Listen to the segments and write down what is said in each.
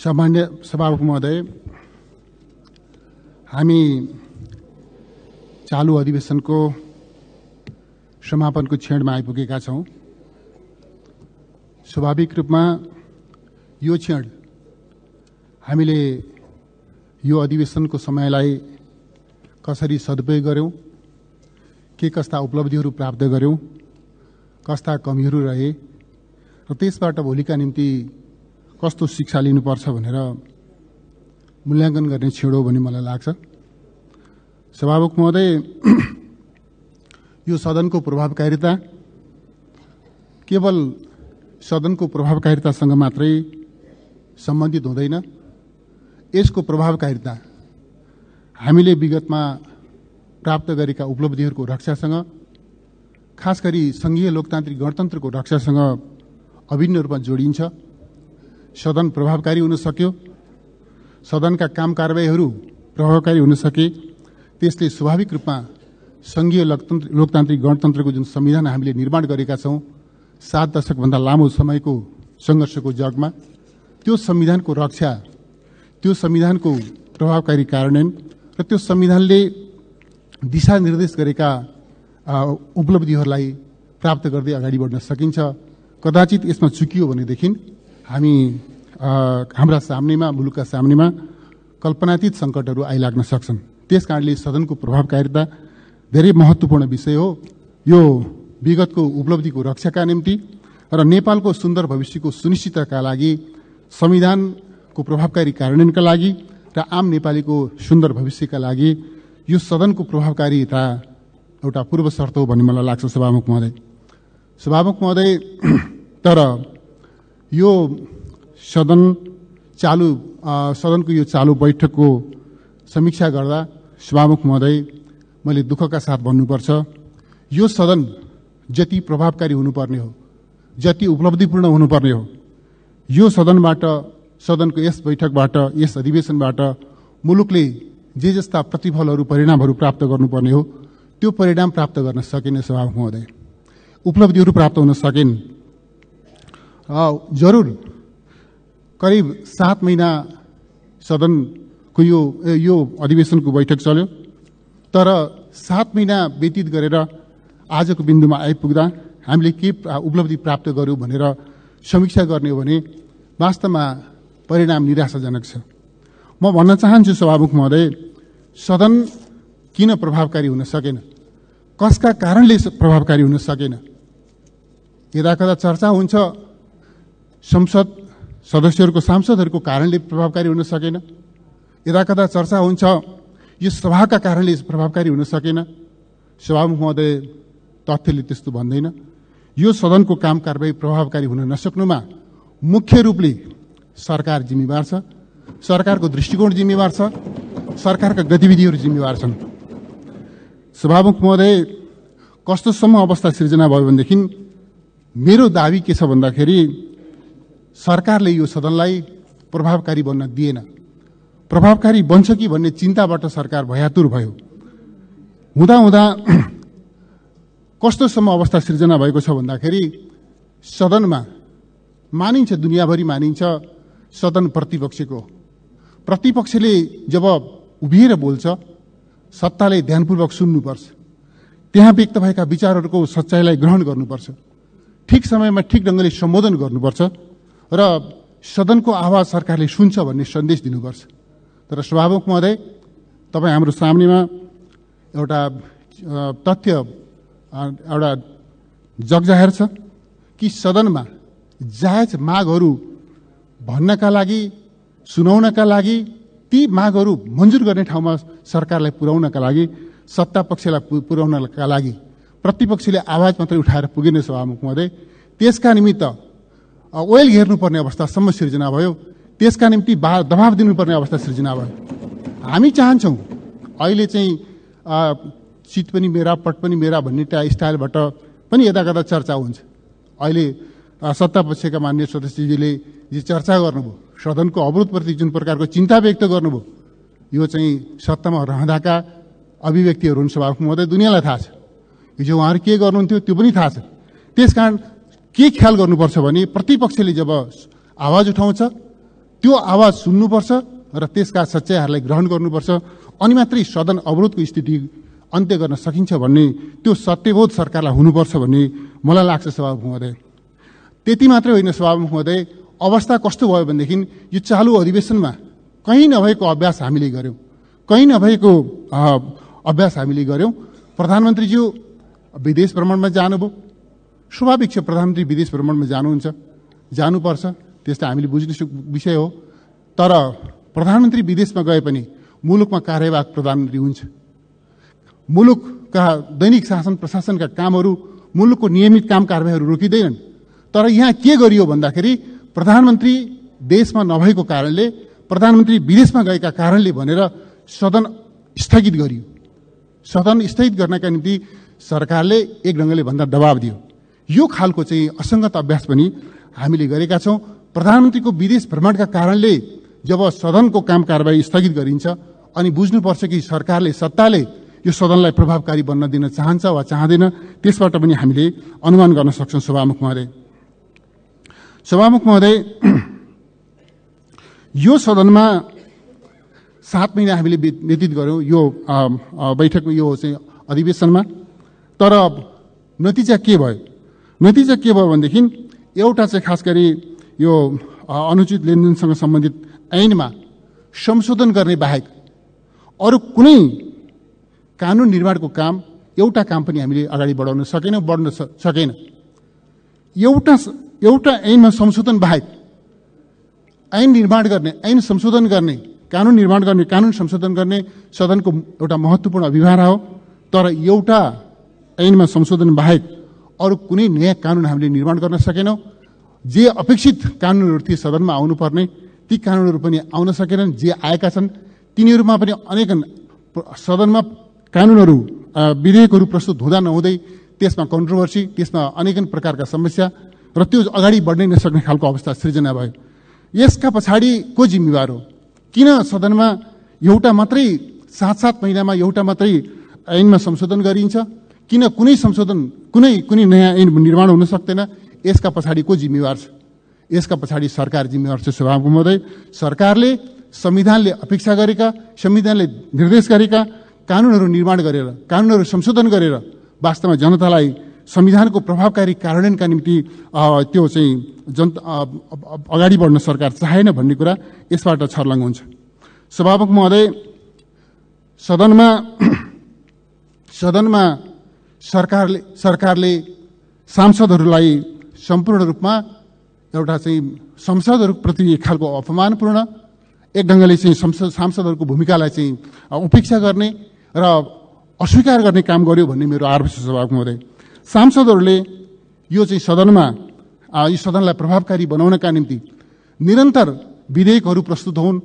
सामान्य सभामुख महोदय, हामी चालू अधिवेशनको समापनको क्षणमा आइपुगेका छौं। स्वाभाविक रूपमा यो क्षण हामीले यो अधिवेशनको समयलाई कसरी सदुपयोग गर्यौं, के कस्ता उपलब्धिहरू प्राप्त गर्यौं, कस्ता कमीहरू रहे र त्यसबाट भोलिका निम्ति कस्तो शिक्षा लिनुपर्छ भनेर मूल्याङ्कन गर्ने क्षण हो भन्ने मलाई लाग्छ। सभामुख महोदय, यो सदनको प्रभावकारिता केवल सदनको प्रभावकारितासँग मात्रै सम्बन्धित हुँदैन। यसको प्रभावकारिता हामीले विगतमा प्राप्त गरेका उपलब्धिहरूको रक्षासँग, खास गरी संघीय लोकतान्त्रिक गणतन्त्रको रक्षासँग अभिन्न रूपमा जोडिन्छ। सदन प्रभावकारी हुन सक्यो, सदनका काम कारबाहीहरू प्रभावकारी हुन सके, त्यसले स्वाभाविक रूपमा संघीय लोकतान्त्रिक गणतन्त्रको जुन संविधान हामीले निर्माण गरेका छौं 7 दशकभन्दा लामो समयको संघर्षको जगमा, त्यो संविधानको रक्षा, त्यो संविधानको प्रभावकारी कार्यान्वयन र त्यो संविधानले दिशानिर्देश गरेका उपलब्धिहरूलाई प्राप्त गर्दै अगाडि बढ्न सकिन्छ। कदाचित यसमा चुकियो भनेदेखि हामी हाम्रा सामनेमा, मुलुकका सामनेमा कल्पनातीत संकटहरू आइलाग्न सक्छन्। त्यसकारणले सदनको प्रभावकारिता धेरै महत्त्वपूर्ण विषय हो। यो विगतको उपलब्धिको रक्षाका निम्ति र नेपालको सुन्दर भविष्यको सुनिश्चितताका लागि, संविधानको प्रभावकारी कार्यान्वयनका लागि र आम नेपालीको सुन्दर भविष्यका लागि यो सदनको प्रभावकारिता एउटा पूर्व शर्त हो भन्ने मलाई लाग्छ। सभामुख महोदय, तर यो सदनको यो चालू बैठकको समीक्षा गर्दा सभामुख महोदय, मैले दुःखका साथ भन्नुपर्छ, यो सदन जति प्रभावकारी हुनुपर्ने हो, जति उपलब्धिपूर्ण हुनुपर्ने हो, यो सदनको यस बैठकबाट, यस अधिवेशनबाट मुलुकले जे जस्ता प्रतिफलहरू, परिणामहरू प्राप्त गर्नुपर्ने हो, त्यो परिणाम प्राप्त गर्न सकेन। सभामुख महोदय, उपलब्धिहरू प्राप्त हुन सकेन। जरुर करिब 7 महिना सदनको यो अधिवेशनको बैठक चल्यो, तर 7 महिना व्यतीत गरेर आजको बिन्दुमा आइपुग्दा हामीले के उपलब्धि प्राप्त गर्यौं भनेर समीक्षा गर्ने हो भने वास्तवमा परिणाम निराशाजनक छ। म भन्न चाहन्छु सभामुख महोदय, सदन किन प्रभावकारी हुन सकेन, कसका कारणले प्रभावकारी हुन सकेन। यदाकदा चर्चा हुन्छ संसद सदस्यहरूको, सांसदहरूको कारणले प्रभावकारी हुन सकेन, यदाकदा चर्चा हुन्छ यो सभाका कारणले प्रभावकारी हुन सकेन। सभामुख महोदय, तथ्यले त्यस्तो भन्दैन। यो सदनको काम कारबाही प्रभावकारी हुन नसक्नुमा मुख्य रूपले सरकार जिम्मेवार छ, सरकारको दृष्टिकोण जिम्मेवार छ, सरकारका गतिविधिहरू जिम्मेवार छन्। सभामुख महोदय, कस्तोसम्म अवस्था सिर्जना भयो भनेदेखि मेरो दाबी के छ भन्दाखेरि सरकारले यो सदनलाई प्रभावकारी बन्न दिएन। प्रभावकारी बन्छ कि भन्ने चिन्ताबाट सरकार भयातुर भयो। हुँदा कस्तोसम्म अवस्था सिर्जना भएको छ भन्दाखेरि सदनमा मानिन्छ, दुनियाँभरि मानिन्छ, सदन प्रतिपक्षको। प्रतिपक्षले जब उभिएर बोल्छ, सत्ताले ध्यानपूर्वक सुन्नुपर्छ, त्यहाँ व्यक्त भएका विचारहरूको सच्चाइलाई ग्रहण गर्नुपर्छ, ठिक समयमा ठिक ढङ्गले सम्बोधन गर्नुपर्छ र सदनको आवाज सरकारले सुन्छ भन्ने सन्देश दिनुपर्छ। तर सभामुख महोदय, तपाईँ हाम्रो सामनेमा एउटा तथ्य, एउटा जगजाहेर छ कि सदनमा जायज मागहरू भन्नका लागि, सुनाउनका लागि, ती मागहरू मन्जुर गर्ने ठाउँमा सरकारलाई पुर्याउनका लागि, सत्ता पक्षलाई पुर्याउनका लागि प्रतिपक्षले आवाज मात्रै उठाएर पुगेन। सभामुख महोदय, त्यसका निमित्त ओयल घेर्नुपर्ने अवस्थासम्म सिर्जना भयो, त्यसका निम्ति दबाब दिनुपर्ने अवस्था सिर्जना भयो। हामी चाहन्छौँ अहिले चाहिँ चित पनि मेरा, पट पनि मेरा भन्ने स्टाइलबाट पनि यदाकदा चर्चा हुन्छ। अहिले सत्ता पक्षका मान्य सदस्यजीले जे चर्चा गर्नुभयो, सदनको अवरोधप्रति जुन प्रकारको चिन्ता व्यक्त गर्नुभयो, यो चाहिँ सत्तामा रहँदाका अभिव्यक्तिहरू हुन्। सभामुख महोदय, दुनियाँलाई थाहा छ हिजो उहाँहरू के गर्नुहुन्थ्यो, त्यो पनि थाहा छ। त्यसकारण के ख्याल गर्नुपर्छ भने प्रतिपक्षले जब आवाज उठाउँछ त्यो आवाज सुन्नुपर्छ र त्यसका सच्याइहरूलाई ग्रहण गर्नुपर्छ, अनि मात्रै सदन अवरोधको स्थिति अन्त्य गर्न सकिन्छ भन्ने त्यो सत्यबोध सरकारलाई हुनुपर्छ भन्ने मलाई लाग्छ सभामुख महोदय। त्यति मात्रै होइन सभामुख महोदय, अवस्था कस्तो भयो भनेदेखि यो चालु अधिवेशनमा कहीँ नभएको अभ्यास हामीले गर्यौं, कहीँ नभएको अभ्यास हामीले गर्यौं। प्रधानमन्त्रीज्यू विदेश भ्रमणमा जानुभयो, स्वाभाविक छ प्रधानमन्त्री विदेश भ्रमणमा जानुहुन्छ, जानुपर्छ, त्यसलाई हामीले बुझ्ने विषय हो। तर प्रधानमन्त्री विदेशमा गए पनि मुलुकमा कार्यवाहक प्रधानमन्त्री हुन्छ। मुलुकका दैनिक शासन प्रशासनका कामहरू, मुलुकको नियमित काम कारबाहीहरू रोकिँदैनन्। तर यहाँ के गरियो भन्दाखेरि प्रधानमन्त्री देशमा नभएको कारणले, प्रधानमन्त्री विदेशमा गएका कारणले भनेर सदन स्थगित गरियो। सदन स्थगित गर्नका निम्ति सरकारले एक ढङ्गले भन्दा दबाब दियो। यो खालको चाहिँ असङ्गत अभ्यास पनि हामीले गरेका छौं। प्रधानमन्त्रीको विदेश भ्रमणका कारणले जब सदनको काम कारबाही स्थगित गरिन्छ अनि बुझ्नुपर्छ कि सरकारले, सत्ताले यो सदनलाई प्रभावकारी बन्न दिन चाहन्छ वा चाहँदैन, त्यसबाट पनि हामीले अनुमान गर्न सक्छौं। सभामुख महोदय, यो सदनमा 7 महिना हामीले व्यतीत गर्यौं यो बैठक, यो चाहिँ अधिवेशनमा। तर नतिजा के भयो? नतिजा के भयो भनेदेखि एउटा चाहिँ खास गरी यो अनुचित लेनदेनसँग सम्बन्धित ऐनमा संशोधन गर्ने बाहेक अरू कुनै कानून निर्माणको काम, एउटा काम पनि हामीले अगाडि बढाउन सकेनौं, बढ्न सकेन। एउटा ऐनमा संशोधन बाहेक ऐन निर्माण गर्ने, ऐन संशोधन गर्ने, कानून निर्माण गर्ने, कानून संशोधन गर्ने सदनको एउटा महत्त्वपूर्ण अभिभावना हो। तर एउटा ऐनमा संशोधन बाहेक अरू कुनै नयाँ कानून हामीले निर्माण गर्न सकेनौं। जे अपेक्षित कानूनहरू थिए सदनमा आउनुपर्ने, ती कानूनहरू पनि आउन सकेनन्। जे आएका छन् तिनीहरूमा पनि अनेक सदनमा कानूनहरू, विधेयकहरू प्रस्तुत हुँदा नहुँदै त्यसमा कन्ट्रोभर्सी, त्यसमा अनेक प्रकारका समस्या र त्यो अगाडि बढ्नै नसक्ने खालको अवस्था सृजना भयो। यसका पछाडि को जिम्मेवार हो? किन सदनमा एउटा मात्रै 7 महिनामा एउटा मात्रै ऐनमा संशोधन गरिन्छ? किन कुनै संशोधन, कुनै नयाँ ऐन निर्माण हुन सक्दैन? यसका पछाडि को जिम्मेवार छ? यसका पछाडि सरकार जिम्मेवार छ। सभामुख महोदय, सरकारले संविधानले अपेक्षा गरेका, संविधानले निर्देश गरेका कानूनहरू निर्माण गरेर, कानूनहरू संशोधन गरेर वास्तवमा जनतालाई संविधानको प्रभावकारी कार्यान्वयनका निम्ति त्यो चाहिँ अगाडि बढ्न सरकार चाहेन भन्ने कुरा यसबाट छर्लङ्ग हुन्छ। सभामुख महोदय, सदनमा सरकारले सांसदहरूलाई सम्पूर्ण रूपमा एउटा चाहिँ संसदहरूप्रति एक खालको अपमानपूर्ण, एक ढङ्गले चाहिँ सांसदहरूको भूमिकालाई चाहिँ उपेक्षा गर्ने र अस्वीकार गर्ने काम गर्यो भन्ने मेरो आरोप छ। सभामुख महोदय, सांसदहरूले यो चाहिँ यो सदनलाई प्रभावकारी बनाउनका निम्ति निरन्तर विधेयकहरू प्रस्तुत हुन्,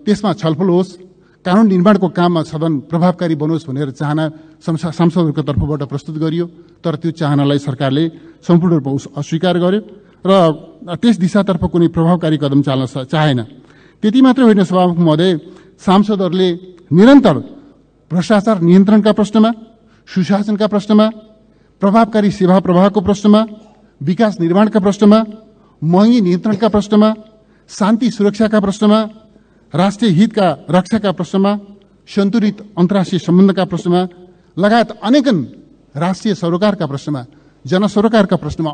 त्यसमा छलफल होस्, कानून निर्माणको काममा सदन प्रभावकारी बनोस् भनेर चाहना सांसदहरूको तर्फबाट प्रस्तुत गरियो। तर त्यो चाहनालाई सरकारले सम्पूर्ण रूपमा अस्वीकार गर्यो र त्यस दिशातर्फ कुनै प्रभावकारी कदम चाल्न चाहेन। त्यति मात्रै होइन सभामुख महोदय, सांसदहरूले निरन्तर भ्रष्टाचार नियन्त्रणका प्रश्नमा, सुशासनका प्रश्नमा, प्रभावकारी सेवा प्रवाहको प्रश्नमा, विकास निर्माणका प्रश्नमा, महँगी नियन्त्रणका प्रश्नमा, शान्ति सुरक्षाका प्रश्नमा, राष्ट्रिय हितका रक्षाका प्रश्नमा, सन्तुलित अन्तर्राष्ट्रिय सम्बन्धका प्रश्नमा लगायत अनेकन राष्ट्रिय सरोकारका प्रश्नमा, जनसरोकारका प्रश्नमा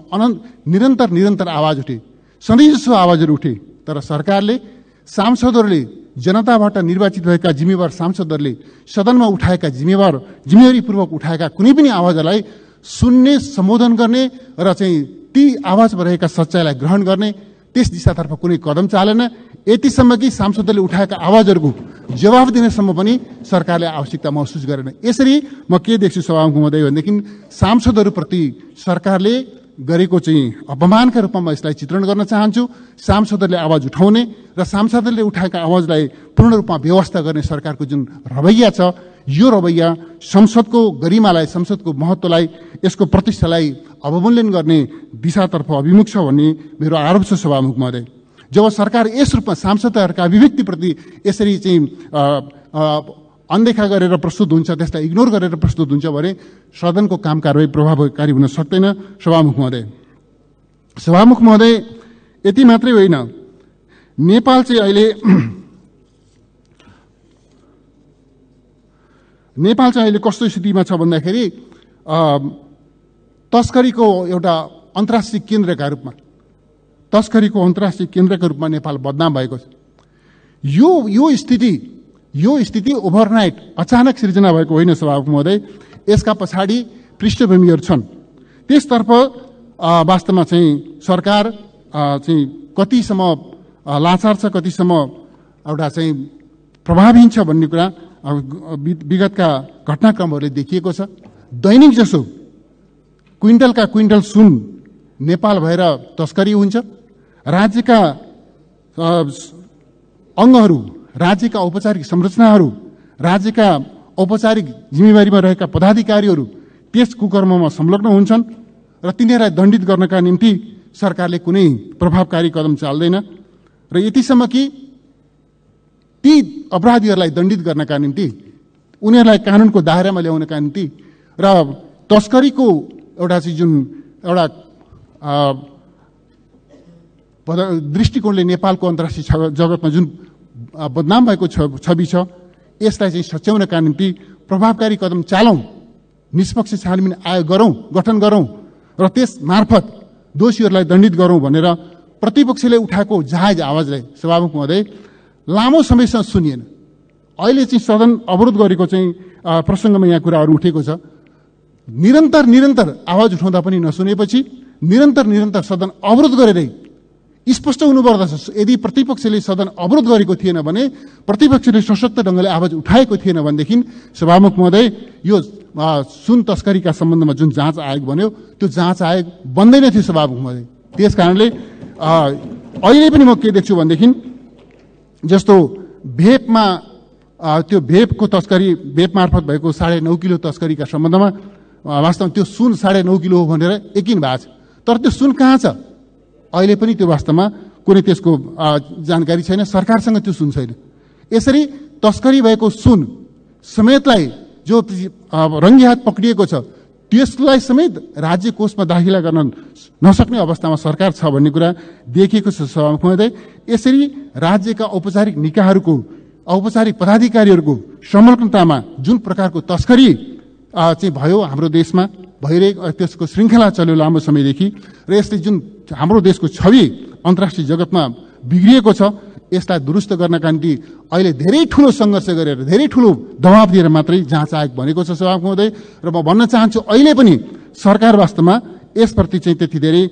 निरन्तर आवाज उठे, सधैँजसो आवाजहरू उठे। तर सरकारले, सांसदहरूले, जनताबाट निर्वाचित भएका जिम्मेवार सांसदहरूले सदनमा उठाएका जिम्मेवारीपूर्वक उठाएका कुनै पनि आवाजलाई सुन्ने, सम्बोधन गर्ने र चाहिँ ती आवाजमा रहेका सच्चाइलाई ग्रहण गर्ने, त्यस दिशातर्फ कुनै कदम चालेन। यतिसम्म कि सांसदहरूले उठाएका आवाजहरूको जवाफ दिनेसम्म पनि सरकारले आवश्यकता महसुस गरेन। यसरी म के देख्छु सभामुख महोदय भनेदेखि सांसदहरूप्रति सरकारले गरेको चाहिँ अपमानका रूपमा म यसलाई चित्रण गर्न चाहन्छु। सांसदहरूले आवाज उठाउने र सांसदहरूले उठाएका आवाजलाई पूर्ण रूपमा व्यवस्था गर्ने सरकारको जुन रवैया छ, यो रवैया संसदको गरिमालाई, संसदको महत्त्वलाई, यसको प्रतिष्ठालाई अवमूल्यन गर्ने दिशातर्फ अभिमुख छ भन्ने मेरो आरोप छ। सभामुख महोदय, जब सरकार यस रूपमा सांसदहरूका अभिव्यक्तिप्रति यसरी चाहिँ अनदेखा गरेर प्रस्तुत हुन्छ, त्यसलाई इग्नोर गरेर प्रस्तुत हुन्छ भने सदनको काम कारबाही प्रभावकारी हुन सक्दैन। सभामुख महोदय, यति मात्रै होइन, नेपाल चाहिँ अहिले कस्तो स्थितिमा छ भन्दाखेरि तस्करीको एउटा अन्तर्राष्ट्रिय केन्द्रका रूपमा नेपाल बदनाम भएको छ। यो स्थिति ओभरनाइट अचानक सिर्जना भएको होइन सभामुख महोदय। यसका पछाडि पृष्ठभूमिहरू छन्। त्यसतर्फ वास्तवमा चाहिँ सरकार चाहिँ कतिसम्म लाचार छ, कतिसम्म एउटा चाहिँ प्रभावहीन छ भन्ने कुरा विगतका घटनाक्रमहरूले देखिएको छ। दैनिक जसो क्विन्टलका क्विन्टल सुन नेपाल भएर तस्करी हुन्छ। राज्यका अङ्गहरू, राज्यका औपचारिक संरचनाहरू, राज्यका औपचारिक जिम्मेवारीमा रहेका पदाधिकारीहरू त्यस कुकर्ममा संलग्न हुन्छन् र तिनीहरूलाई दण्डित गर्नका निम्ति सरकारले कुनै प्रभावकारी कदम चाल्दैन र यतिसम्म कि ती अपराधीहरूलाई दण्डित गर्नका निम्ति, उनीहरूलाई कानुनको दायरामा ल्याउनका निम्ति र तस्करीको एउटा चाहिँ जुन एउटा दृष्टिकोणले नेपालको अन्तर्राष्ट्रिय जगतमा जुन बदनाम भएको छवि छ, यसलाई चाहिँ सच्याउनका निम्ति प्रभावकारी कदम चालौँ, निष्पक्ष छानबिन आयोग गठन गरौँ र त्यस मार्फत दोषीहरूलाई दण्डित गरौँ भनेर प्रतिपक्षले उठाएको जायज आवाजलाई सभामुख महोदय लामो समयसम्म सुनिएन। अहिले चाहिँ सदन अवरोध गरेको चाहिँ प्रसङ्गमा यहाँ कुराहरू उठेको छ। निरन्तर आवाज उठाउँदा पनि नसुनेपछि निरन्तर सदन अवरोध गरेरै स्पष्ट हुनुपर्दछ। यदि प्रतिपक्षले सदन अवरोध गरेको थिएन भने, प्रतिपक्षले सशक्त ढङ्गले आवाज उठाएको थिएन भनेदेखि सभामुख महोदय यो सुन तस्करीका सम्बन्धमा जुन जाँच आयोग बन्यो त्यो जाँच आयोग बन्दैन थियो सभामुख महोदय। त्यस कारणले अहिले पनि म के देख्छु भनेदेखि जस्तो भेपमा त्यो भेपको तस्करी, भेप मार्फत भएको 9.5 किलो तस्करीका सम्बन्धमा वास्तवमा त्यो सुन 9.5 किलो हो भनेर यकिन भएको छ। तर त्यो सुन कहाँ छ अहिले पनि त्यो वास्तवमा कुनै त्यसको जानकारी छैन, सरकारसँग त्यो सुन छैन। यसरी तस्करी भएको सुन समेतलाई जो रङ्गी हात पक्रिएको छ त्यसलाई समेत राज्य कोषमा दाखिला गर्न नसक्ने अवस्थामा सरकार छ भन्ने कुरा देखिएको छ सभामुख महोदय। यसरी राज्यका औपचारिक निकायहरूको, औपचारिक पदाधिकारीहरूको संलग्नतामा जुन प्रकारको तस्करी चाहिँ भयो हाम्रो देशमा, भइरहेको त्यसको श्रृङ्खला चल्यो लामो समयदेखि र यसले जुन हाम्रो देशको छवि अन्तर्राष्ट्रिय जगतमा बिग्रिएको छ, यसलाई दुरुस्त गर्नका निम्ति अहिले धेरै ठुलो सङ्घर्ष गरेर, धेरै ठुलो दबाब दिएर मात्रै जाँच आयोग भनेको छ सभामुख महोदय। र म भन्न चाहन्छु अहिले पनि सरकार वास्तवमा यसप्रति चाहिँ त्यति धेरै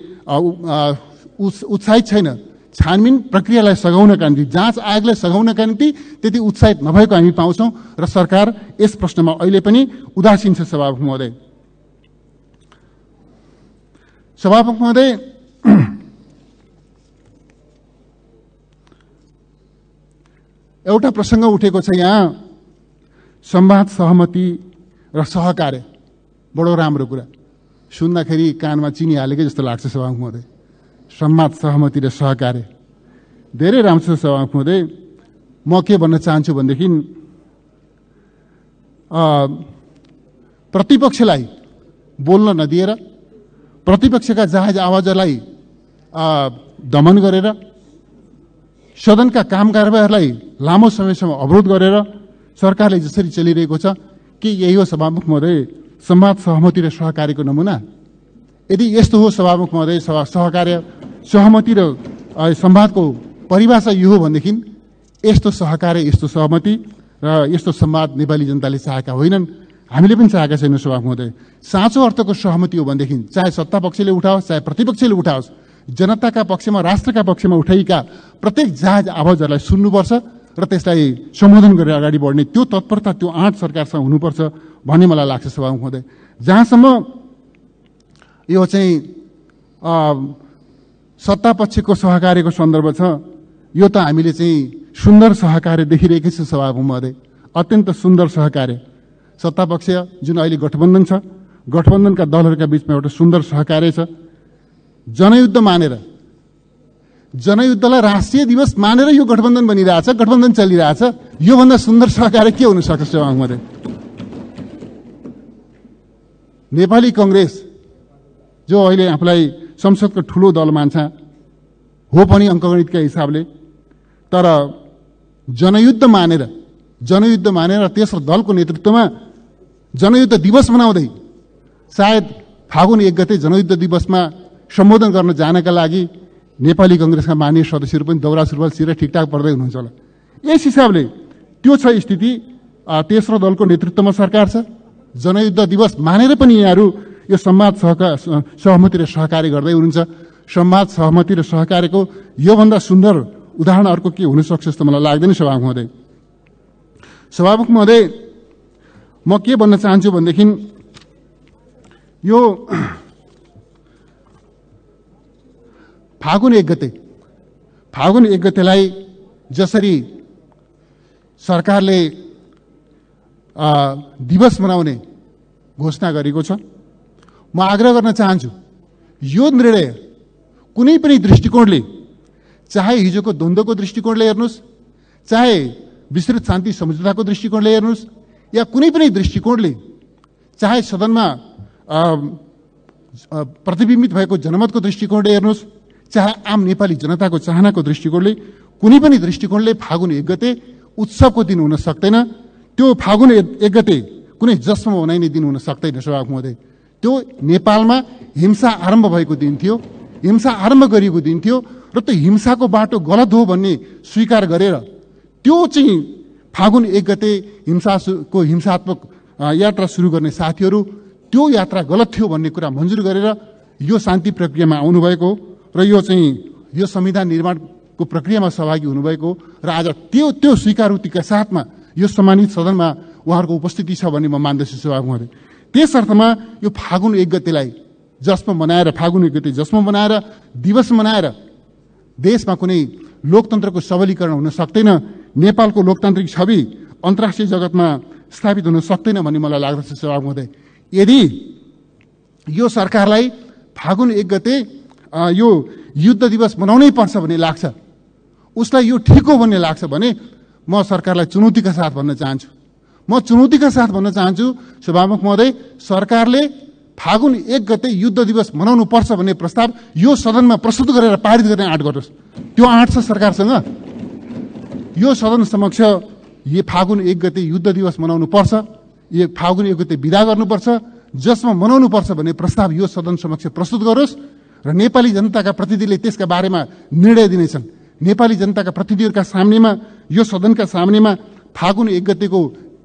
उत्साहित छैन। छानबिन प्रक्रियालाई सघाउनका निम्ति, जाँच आयोगलाई सघाउनका निम्ति त्यति उत्साहित नभएको हामी पाउँछौँ र सरकार यस प्रश्नमा अहिले पनि उदासीन छ सभामुख महोदय। सभामुख महोदय, एउटा प्रसङ्ग उठेको छ यहाँ, संवाद, सहमति र सहकार्य। बडो राम्रो कुरा, सुन्दाखेरि कानमा चिनी हालेकै जस्तो लाग्छ सभामुख महोदय। संवाद, सहमति र सहकार्य धेरै राम्रो छ सभामुख महोदय। म के भन्न चाहन्छु भनेदेखि प्रतिपक्षलाई बोल्न नदिएर, प्रतिपक्षका जायज आवाजलाई दमन गरेर, सदनका काम कारबाहीहरूलाई लामो समयसम्म अवरोध गरेर सरकारले जसरी चलिरहेको छ, के यही हो सभामुख महोदय संवाद, सहमति र सहकार्यको नमुना? यदि यस्तो हो सभामुख महोदय, सहकार्य, सहमति र संवादको परिभाषा यो हो भनेदेखि यस्तो सहकार्य, यस्तो सहमति र यस्तो संवाद नेपाली जनताले चाहेका होइनन्, हामीले पनि चाहेका छैनौँ सभामुख महोदय। साँचो अर्थको सहमति हो भनेदेखि चाहे सत्ता पक्षले उठाओस्, चाहे प्रतिपक्षले उठाओस्, जनताका पक्षमा, राष्ट्रका पक्षमा उठाइएका प्रत्येक जायज आवाजहरूलाई सुन्नुपर्छ र त्यसलाई सम्बोधन गरेर अगाडि बढ्ने त्यो तत्परता, त्यो आँट सरकारसँग हुनुपर्छ भन्ने मलाई लाग्छ सभामुख महोदय। जहाँसम्म यो चाहिँ सत्ता पक्षको सहकार्यको सन्दर्भ छ, यो त हामीले चाहिँ सुन्दर सहकार्य देखिरहेकै छ सभामुख महोदय, अत्यन्त सुन्दर सहकार्य। सत्ता पक्ष जुन अहिले गठबन्धन छ, गठबन्धनका दलहरूका बीचमा एउटा सुन्दर सहकार्य छ। जनयुद्ध मानेर, जनयुद्धलाई राष्ट्रिय दिवस मानेर यो गठबन्धन बनिरहेछ, गठबन्धन चलिरहेछ। योभन्दा सुन्दर सहकार्य के हुन सक्छ सभामुख महोदय? नेपाली कांग्रेस जो अहिले आफूलाई संसदको ठूलो दल मान्छ, हो पनि अङ्कगणितका हिसाबले, तर जनयुद्ध मानेर तेस्रो दलको नेतृत्वमा जनयुद्ध दिवस मनाउँदै सायद फागुन 1 गते जनयुद्ध दिवसमा सम्बोधन गर्न जानका लागि नेपाली कांग्रेसका माननीय सदस्यहरू पनि दौरा सुरुवाल सिर ठिकठाक पर्दै हुनुहुन्छ होला। यस हिसाबले त्यो छ स्थिति। तेस्रो दलको नेतृत्वमा सरकार छ। जनयुद्ध दिवस मानेर पनि यहाँहरू यो संवाद सहमति र सहकार्य गर्दै हुनुहुन्छ। संवाद सहमति र सहकार्यको योभन्दा सुन्दर उदाहरण अर्को के हुन सक्छ जस्तो मलाई लाग्दैन। सभामुख महोदय, म के भन्न चाहन्छु भनेदेखि यो फागुन 1 गतेलाई जसरी सरकारले दिवस मनाउने घोषणा गरेको छ, म आग्रह गर्न चाहन्छु यो निर्णय कुनै पनि दृष्टिकोणले, चाहे हिजोको द्वन्द्वको दृष्टिकोणले हेर्नुहोस्, चाहे विस्तृत शान्ति सम्झौताको दृष्टिकोणले हेर्नुहोस्, या कुनै पनि दृष्टिकोणले, चाहे सदनमा प्रतिबिम्बित भएको जनमतको दृष्टिकोणले हेर्नुहोस्, चाहे आम नेपाली जनताको चाहनाको दृष्टिकोणले, कुनै पनि दृष्टिकोणले फागुन 1 गते उत्सवको दिन हुन सक्दैन। त्यो फागुन 1 गते कुनै जश्नमा मनाइने दिन हुन सक्दैन। सभामुख महोदय, त्यो नेपालमा हिंसा आरम्भ भएको दिन थियो, हिंसा आरम्भ गरिएको दिन थियो र त्यो हिंसाको बाटो गलत हो भन्ने स्वीकार गरेर त्यो चाहिँ फागुन 1 गते हिंसात्मक यात्रा सुरु गर्ने साथीहरू त्यो यात्रा गलत थियो भन्ने कुरा मन्जुर गरेर यो शान्ति प्रक्रियामा आउनुभएको र यो चाहिँ यो संविधान निर्माणको प्रक्रियामा सहभागी हुनुभएको र आज त्यो स्वीकारोक्तिका साथमा यो सम्मानित सदनमा उहाँहरूको उपस्थिति छ भन्ने म मान्दछु। सभामुख महोदय, त्यस अर्थमा यो फागुन 1 गतेलाई फागुन 1 गते जश्न मनाएर दिवस मनाएर देशमा कुनै लोकतन्त्रको सबलीकरण हुन सक्दैन, नेपालको लोकतान्त्रिक छवि अन्तर्राष्ट्रिय जगतमा स्थापित हुन सक्दैन भन्ने मलाई लाग्दछ। सभामुख महोदय, यदि यो सरकारलाई फागुन 1 गते यो युद्ध दिवस मनाउनै पर्छ भन्ने लाग्छ, उसलाई यो ठिक हो भन्ने लाग्छ भने म सरकारलाई चुनौतीका साथ भन्न चाहन्छु। सभामुख महोदय, सरकारले फागुन 1 गते युद्ध दिवस मनाउनु पर्छ भन्ने प्रस्ताव यो सदनमा प्रस्तुत गरेर पारित गर्ने आँट गर्नुहोस्। त्यो आँट छ सरकारसँग। यो सदन समक्ष यो फागुन 1 गते युद्ध दिवस मनाउनु पर्छ, यो फागुन 1 गते विदा गर्नुपर्छ, जसमा मनाउनु पर्छ भन्ने प्रस्ताव यो सदन समक्ष प्रस्तुत गरोस् र नेपाली जनताका प्रतिनिधिले त्यसका बारेमा निर्णय दिनेछन्। नेपाली जनताका प्रतिनिधिहरूका सामनेमा, यो सदनका सामनेमा फागुन 1 गतेको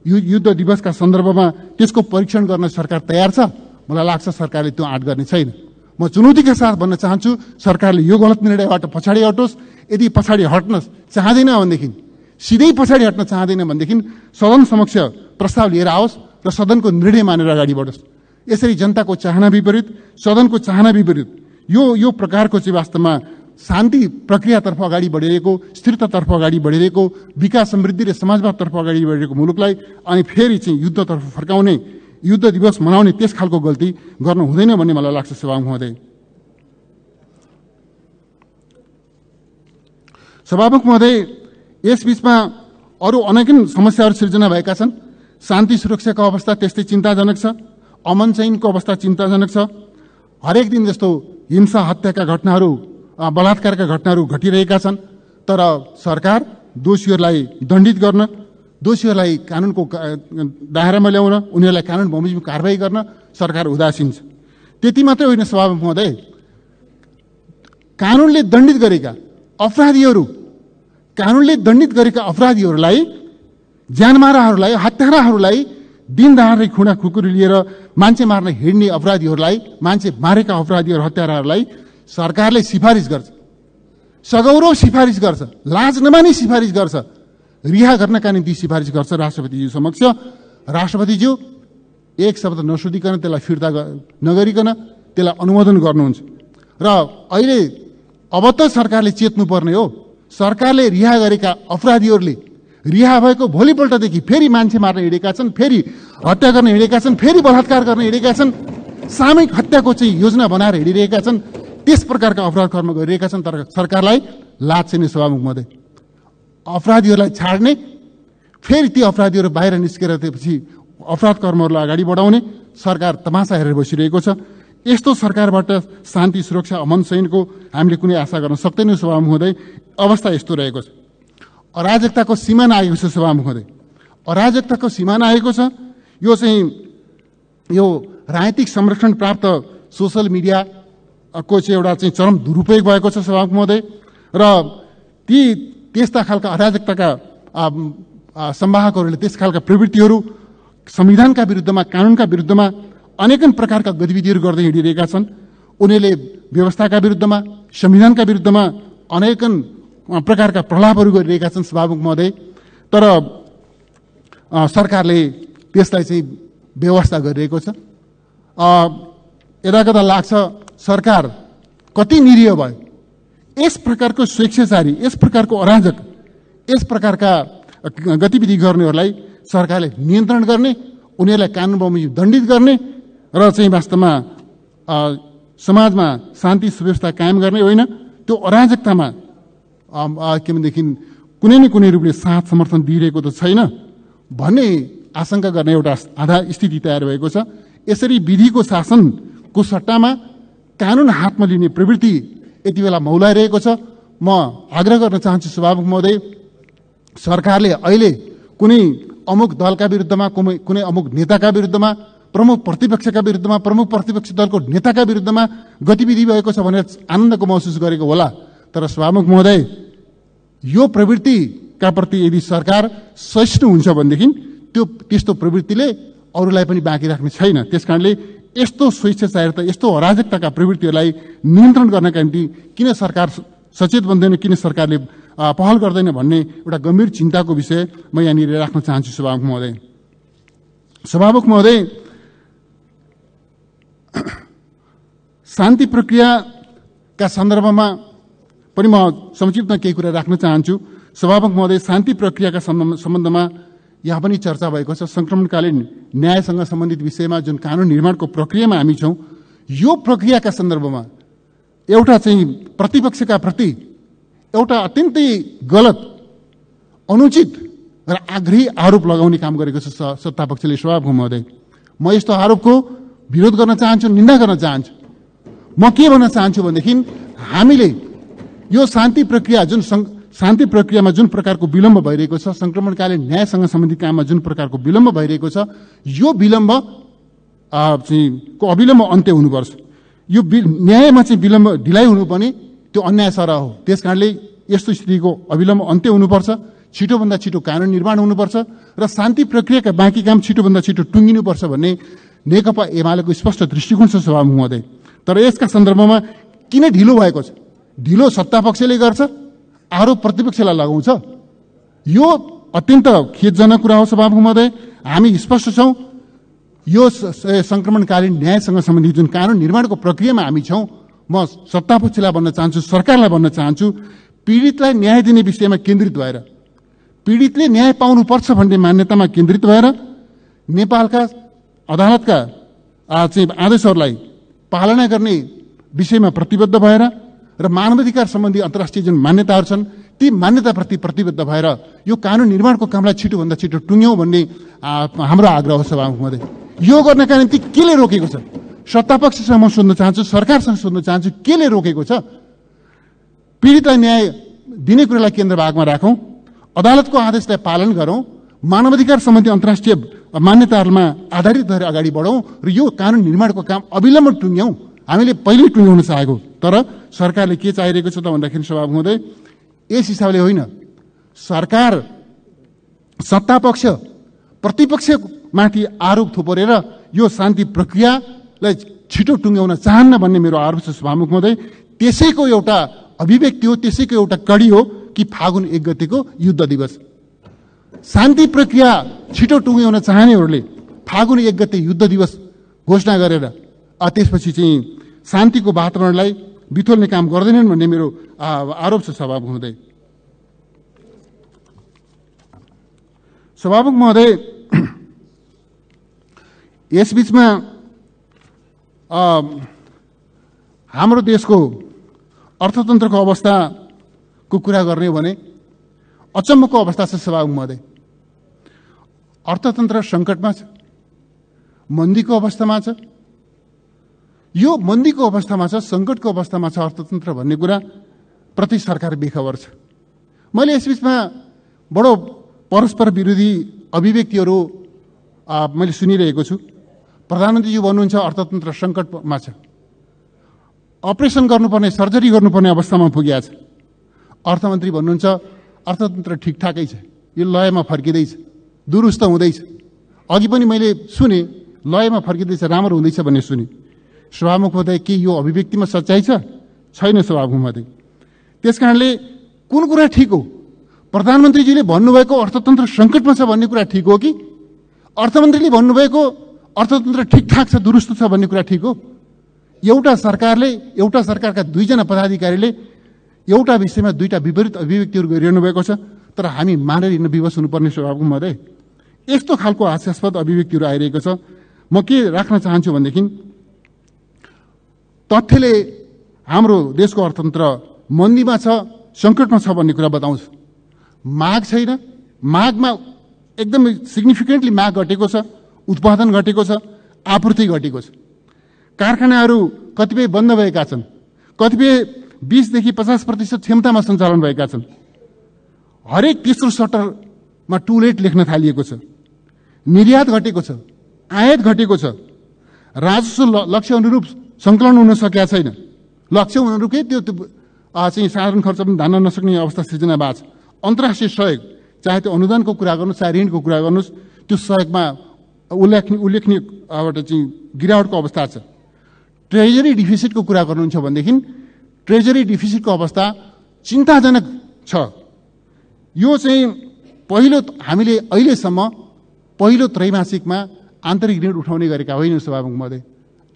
युद्ध दिवसका सन्दर्भमा त्यसको परीक्षण गर्न सरकार तयार छ। मलाई लाग्छ सरकारले त्यो आँट गर्ने छैन। म चुनौतीका साथ भन्न चाहन्छु, सरकारले यो गलत निर्णयबाट पछाडि हटोस्। यदि पछाडि हट्न चाहँदैन भनेदेखि, सिधै पछाडि हट्न चाहँदैन भनेदेखि सदन समक्ष प्रस्ताव लिएर आओस् र सदनको निर्णय मानेर अगाडि बढोस्। यसरी जनताको चाहना विपरीत, सदनको चाहना विपरीत यो प्रकारको चाहिँ वास्तवमा शान्ति प्रक्रियातर्फ अगाडि बढिरहेको, स्थिरतातर्फ अगाडि बढिरहेको, विकास समृद्धि र समाजवादतर्फ अगाडि बढिरहेको मुलुकलाई अनि फेरि चाहिँ युद्धतर्फ फर्काउने, युद्ध दिवस मनाउने त्यस खालको गल्ती गर्नु हुँदैन भन्ने मलाई लाग्छ। सभामुख महोदय, यस बीचमा अरू अनेक समस्याहरू सिर्जना भएका छन्। शान्ति सुरक्षाको अवस्था त्यस्तै चिन्ताजनक छ, अमन चैनको अवस्था चिन्ताजनक छ। हरेक दिन जस्तो हिंसा, हत्याका घटनाहरू, बलात्कारका घटनाहरू घटिरहेका छन्, तर सरकार दोषीहरूलाई दण्डित गर्न, दोषीहरूलाई कानुनको दायरामा ल्याउन, उनीहरूलाई कानुन बमोजिम कारबाही गर्न सरकार उदासीन छ। त्यति मात्रै होइन सभामुख महोदय, कानुनले दण्डित गरेका अपराधीहरूलाई, ज्यानमाराहरूलाई, हत्याराहरूलाई, दिन दहाडै खुँडा खुकुरी लिएर मान्छे मार्न हिँड्ने अपराधीहरूलाई, मान्छे मारेका अपराधीहरू, हत्याराहरूलाई सरकारले सिफारिस गर्छ, सगौरव सिफारिस गर्छ, लाज नमानी सिफारिस गर्छ, रिहा गर्नका निम्ति सिफारिस गर्छ राष्ट्रपतिज्यू समक्ष। राष्ट्रपतिज्यू एक शब्द नसोधिकन, त्यसलाई फिर्ता नगरिकन त्यसलाई अनुमोदन गर्नुहुन्छ। र अहिले अब त सरकारले चेत्नुपर्ने हो। सरकारले रिहा गरेका अपराधीहरूले रिहा भएको भोलिपल्टदेखि फेरि मान्छे मार्न हिँडेका छन्, फेरि हत्या गर्न हिँडेका छन्, फेरि बलात्कार गर्न हिँडेका छन्, सामूहिक हत्याको चाहिँ योजना बनाएर हिँडिरहेका छन्, त्यस प्रकारका अपराध कर्म गरिरहेका छन्। तर सरकारलाई लाज छैन सभामुख महोदय। अपराधीहरूलाई छाड्ने, फेरि ती अपराधीहरू बाहिर निस्केर त्यसपछि अपराध कर्महरूलाई अगाडि बढाउने सरकार तमासा हेरेर बसिरहेको छ। यस्तो सरकारबाट शान्ति सुरक्षा अमन चैनको हामीले कुनै आशा गर्न सक्दैनौँ सभामुख महोदय। अवस्था यस्तो रहेको छ। अराजकताको सिमाना आएको छ सभामुख महोदय। अराजकताको सिमाना आएको छ। यो चाहिँ यो राजनीतिक संरक्षण प्राप्त सोसल मिडियाको चाहिँ एउटा चाहिँ चरम दुरुपयोग भएको छ सभामुख महोदय। र त्यस्ता खालका अराजकताका संवाहकहरूले त्यस खालका प्रवृत्तिहरू संविधानका विरुद्धमा, कानुनका विरुद्धमा अनेकन प्रकारका गतिविधिहरू गर्दै हिँडिरहेका छन्। उनीहरूले व्यवस्थाका विरुद्धमा, संविधानका विरुद्धमा अनेकन प्रकारका प्रलापहरू गरिरहेका छन् सभामुख महोदय। तर सरकारले त्यसलाई चाहिँ व्यवस्था गरिरहेको छ। यदाकदा लाग्छ सरकार कति निरीह भयो। यस प्रकारको स्वेच्छाचारी, यस प्रकारको अराजक, यस प्रकारका गतिविधि गर्नेहरूलाई सरकारले नियन्त्रण गर्ने, उनीहरूलाई कानुन बमोजिम दण्डित गर्ने र चाहिँ वास्तवमा समाजमा शान्ति सुव्यवस्था कायम गर्ने होइन, त्यो अराजकतामा के भनेदेखि कुनै न कुनै रूपले साथ समर्थन दिइरहेको त छैन भन्ने आशंका गर्ने एउटा आधार स्थिति तयार भएको छ। यसरी विधिको शासनको सट्टामा कानुन हातमा लिने प्रवृत्ति यति बेला मौलाइरहेको छ। म आग्रह गर्न चाहन्छु सभामुख महोदय, सरकारले अहिले कुनै अमुक दलका विरुद्धमा, कुनै अमुक नेताका विरुद्धमा, प्रमुख प्रतिपक्षका विरुद्धमा, प्रमुख प्रतिपक्ष दलको नेताका विरुद्धमा गतिविधि भएको छ भनेर आनन्दको महसुस गरेको होला। तर सभामुख महोदय, यो प्रवृत्तिका प्रति यदि सरकार सहिष्णु हुन्छ भनेदेखि त्यस्तो प्रवृत्तिले अरूलाई पनि बाँकी राख्ने छैन। त्यसकारणले यस्तो स्वेच्छाचारिता, यस्तो अराजकताका प्रवृत्तिहरूलाई नियन्त्रण गर्नका निम्ति किन सरकार सचेत बन्दैन, किन सरकारले पहल गर्दैन भन्ने एउटा गम्भीर चिन्ताको विषय म यहाँनिर राख्न चाहन्छु सभामुख महोदय। सभामुख महोदय, शान्ति प्रक्रियाका सन्दर्भमा पनि म संक्षिप्तमा केही कुरा राख्न चाहन्छु। सभामुख महोदय, शान्ति प्रक्रियाका सम्बन्धमा यहाँ पनि चर्चा भएको छ। संक्रमणकालीन न्यायसँग सम्बन्धित विषयमा जुन कानुन निर्माणको प्रक्रियामा हामी छौँ, यो प्रक्रियाका सन्दर्भमा एउटा चाहिँ प्रतिपक्षका प्रति एउटा अत्यन्तै गलत, अनुचित र आग्रही आरोप लगाउने काम गरेको छ सत्तापक्षले सभामुख महोदय। म यस्तो आरोपको विरोध गर्न चाहन्छु, निन्दा गर्न चाहन्छु। म के भन्न चाहन्छु भनेदेखि हामीले यो शान्ति प्रक्रियामा जुन प्रकारको विलम्ब भइरहेको छ, संक्रमणकालीन न्यायसँग सम्बन्धित काममा जुन प्रकारको विलम्ब भइरहेको छ, यो विलम्ब को अविलम्ब अन्त्य हुनुपर्छ। यो न्यायमा चाहिँ विलम्ब ढिलाइ हुनुपर्ने त्यो अन्याय सरह हो। त्यसकारणले यस्तो स्थितिको अविलम्ब अन्त्य हुनुपर्छ, छिटोभन्दा छिटो कानुन निर्माण हुनुपर्छ र शान्ति प्रक्रियाका बाँकी काम छिटोभन्दा छिटो टुङ्गिनुपर्छ भन्ने नेकपा एमालेको स्पष्ट दृष्टिकोण छ सभामुख महोदय। तर यसका सन्दर्भमा किन ढिलो भएको छ? ढिलो सत्तापक्षले गर्छ, आरोप प्रतिपक्षलाई लगाउँछ। यो अत्यन्त खेदजनक कुरा हो सभामुख महोदय। हामी स्पष्ट छौँ, यो संक्रमणकालीन न्यायसँग सम्बन्धित जुन कानुन निर्माणको प्रक्रियामा हामी छौँ, म सत्तापक्षलाई भन्न चाहन्छु, सरकारलाई भन्न चाहन्छु, पीडितलाई न्याय दिने विषयमा केन्द्रित भएर, पीडितले न्याय पाउनुपर्छ भन्ने मान्यतामा केन्द्रित भएर नेपालका अदालतका चाहिँ आदेशहरूलाई पालना गर्ने विषयमा प्रतिबद्ध भएर र मानवाधिकार सम्बन्धी अन्तर्राष्ट्रिय जुन मान्यताहरू छन् ती मान्यताप्रति प्रतिबद्ध भएर यो कानुन निर्माणको कामलाई छिटोभन्दा छिटो टुङ्ग्यौँ भन्ने हाम्रो आग्रह हो सभामुख महोदय। यो गर्नका निम्ति केले रोकेको छ? सत्तापक्षसँग म सोध्न चाहन्छु, सरकारसँग सोध्न चाहन्छु, केले रोकेको छ? पीडितलाई न्याय दिने कुरालाई केन्द्र भागमा राखौँ, अदालतको आदेशलाई पालन गरौँ, मानवाधिकार सम्बन्धी अन्तर्राष्ट्रिय मान्यताहरूमा आधारित भएर अगाडि बढौँ र यो कानुन निर्माणको काम अविलम्ब टुङ्ग्यौँ। हामीले पहिले टुङ्ग्याउन चाहेको, तर सरकारले के चाहिरहेको छ त भन्दाखेरि सभामुख महोदय, यस हिसाबले होइन। सरकार सत्तापक्ष प्रतिपक्षमाथि आरोप थोपरेर यो शान्ति प्रक्रियालाई छिटो टुङ्ग्याउन चाहन्न भन्ने मेरो आरोप छ सभामुख महोदय। त्यसैको एउटा अभिव्यक्ति हो, त्यसैको एउटा कडी हो कि फागुन 1 गतेको युद्ध दिवस। शान्ति प्रक्रिया छिटो टुङ्ग्याउन चाहनेहरूले फागुन 1 गते युद्ध दिवस घोषणा गरेर त्यसपछि चाहिँ शान्तिको वातावरणलाई बिथोल्ने काम गर्दैनन् भन्ने मेरो आरोप छ सभामुख महोदय। सभामुख महोदय, यसबीचमा हाम्रो देशको अर्थतन्त्रको अवस्थाको कुरा गर्ने हो भने अचम्मको अवस्था छ सभामुख महोदय। अर्थतन्त्र सङ्कटमा छ, मन्दीको अवस्थामा छ। यो मन्दीको अवस्थामा छ, सङ्कटको अवस्थामा छ अर्थतन्त्र भन्ने कुरा प्रति सरकार बेखबर छ। मैले यसबीचमा बडो परस्पर विरोधी अभिव्यक्तिहरू मैले सुनिरहेको छु। प्रधानमन्त्रीज्यू भन्नुहुन्छ अर्थतन्त्र सङ्कटमा छ, अपरेसन गर्नुपर्ने, सर्जरी गर्नुपर्ने अवस्थामा पुगेको छ। अर्थमन्त्री भन्नुहुन्छ अर्थतन्त्र ठिकठाकै छ, यो लयमा फर्किँदैछ, दुरुस्त हुँदैछ। अघि पनि मैले सुने लयमा फर्किँदैछ, राम्रो हुँदैछ भन्ने सुने। सभामुख महोदय, के यो अभिव्यक्तिमा सच्चाइ छ? छैन सभामुख महोदय। त्यसकारणले कुन कुरा ठिक हो? प्रधानमन्त्रीजीले भन्नुभएको अर्थतन्त्र सङ्कटमा छ भन्ने कुरा ठिक हो कि अर्थमन्त्रीले भन्नुभएको अर्थतन्त्र ठिकठाक छ, दुरुस्त छ भन्ने कुरा ठिक हो? एउटा सरकारका दुईजना पदाधिकारीले एउटा विषयमा दुईटा विपरीत अभिव्यक्तिहरू गरिरहनु भएको छ, तर हामी मानेर हिँड्न विवश हुनुपर्ने सभामुख महोदय। यस्तो खालको हास्यास्पद अभिव्यक्तिहरू आइरहेको छ। म के राख्न चाहन्छु भनेदेखि तथ्यले हाम्रो देशको अर्थतन्त्र मन्दीमा छ, सङ्कटमा छ भन्ने कुरा बताउँछ। माग छैन, मागमा एकदमै सिग्निफिकेन्टली माग घटेको छ, उत्पादन घटेको छ, आपूर्ति घटेको छ। कारखानाहरू कतिपय बन्द भएका छन्, कतिपय 20% 50% क्षमतामा सञ्चालन भएका छन्। हरेक तेस्रो सटरमा टु लेट लेख्न थालिएको छ। निर्यात घटेको छ, आयात घटेको छ, राजस्व लक्ष्य अनुरूप सङ्कलन हुन सकेका छैन। लक्ष्य अनुरूपकै त्यो चाहिँ साधारण खर्च पनि धान्न नसक्ने अवस्था सिर्जना भएको छ। अन्तर्राष्ट्रिय सहयोग, चाहे त्यो अनुदानको कुरा गर्नुहोस्, चाहे ऋणको कुरा गर्नुहोस्, त्यो सहयोगमा उल्लेखनीय चाहिँ गिरावटको अवस्था छ। ट्रेजरी डिफिसिटको कुरा गर्नुहुन्छ भनेदेखि ट्रेजरी डिफिसिटको अवस्था चिन्ताजनक छ। यो चाहिँ हामीले अहिलेसम्म पहिलो त्रैमासिकमा आन्तरिक ऋण उठाउने गरेका होइनौँ सभामुख महोदय।